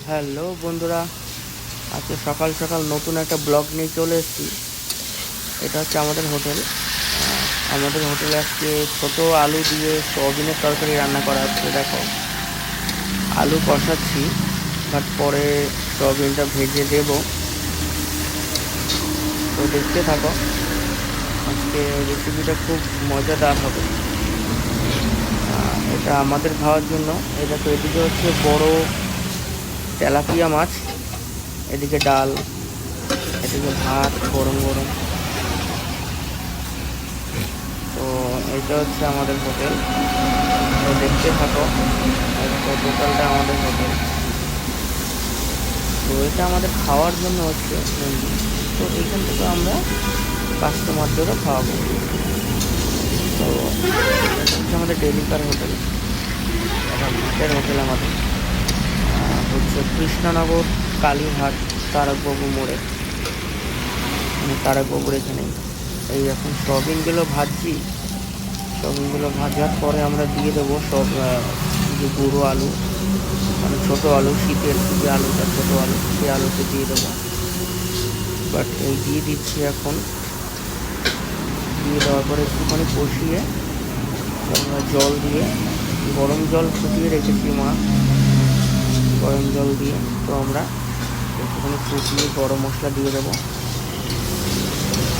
Hello বন্ধুরা, আজকে সকাল সকাল নতুন একটা ব্লগ নিয়ে চলে এসেছি। এটা হচ্ছে আমাদের হোটেল। আমাদের হোটেলে আজকে ছোট আলু দিয়ে সয়াবিনের তরকারি রান্না করা হচ্ছে। দেখো, আলু কষাচ্ছি, বাট পরে সয়াবিনটা ভেজে দেব। তো দেখতে থাকো, আজকে রেসিপিটা খুব মজাদার হবে। এটা আমাদের খাওয়ার জন্য। এটা তো এদিকে হচ্ছে বড় তেলাপিয়া মাছ, এদিকে ডাল, এদিকে ভাত গরম গরম। তো এটা হচ্ছে আমাদের হোটেল। তো দেখতে থাকো, তো টোটালটা আমাদের হোটেল। তো এটা আমাদের খাওয়ার জন্য হচ্ছে মেনলি। তো এইখান থেকে আমরা কাস্টমারদেরও খাওয়াবো। তো এটা হচ্ছে আমাদের ডেলিকার হোটেল, এটা ভাতের হোটেল আমাদের। হচ্ছে কৃষ্ণনগর কালীঘাট তারকবাবু মোড়ে, মানে তারকবাবুর এখানেই। এই এখন সয়াবিনগুলো ভাজছি। সয়াবিনগুলো ভাজার পরে আমরা দিয়ে দেবো সব যে গুঁড়ো আলু, মানে ছোটো আলু, শীতের যে আলুটা ছোটো আলু, সেই আলুতে দিয়ে দেবো। বাট এই দিয়ে দিচ্ছি এখন। দিয়ে দেওয়ার পরে একটুখানি কষিয়ে আমরা জল দিয়ে, গরম জল ফুটিয়ে রেখেছি মা, গরম জল দিয়ে তো আমরা একটুখানি ফুটিয়ে গরম মশলা দিয়ে দেবো।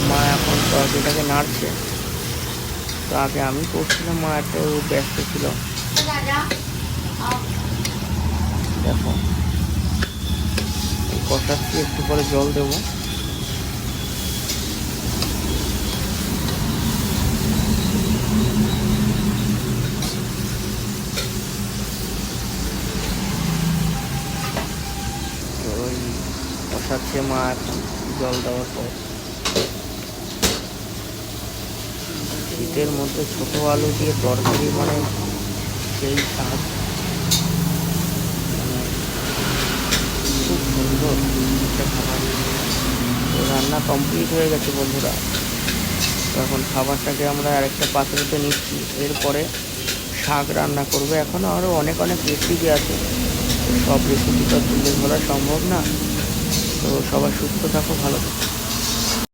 মা এখন তরকারিটাকে নাড়ছে। তো আগে আমি করছিলাম, মা একটু ব্যস্ত ছিল। দেখো, কষাচ্ছি, একটু পরে জল দেবো। ওই কষাচ্ছে মা এখন জল দেওয়ার পর। শীতের মধ্যে ছোট আলু দিয়ে তরকারি, মানে সেই স্বাদ, মানে খুব সুন্দর একটা খাবার। তো রান্না কমপ্লিট হয়ে গেছে বন্ধুরা। তো এখন খাবারটাকে আমরা আরেকটা পাত্রতে নিচ্ছি। এরপরে শাক রান্না করবো। এখনও আরও অনেক অনেক রেসিপি আছে, সব রেসিপি তো তুলে ধরা সম্ভব না। তো সবাই সুস্থ থাকো, ভালো থাকো।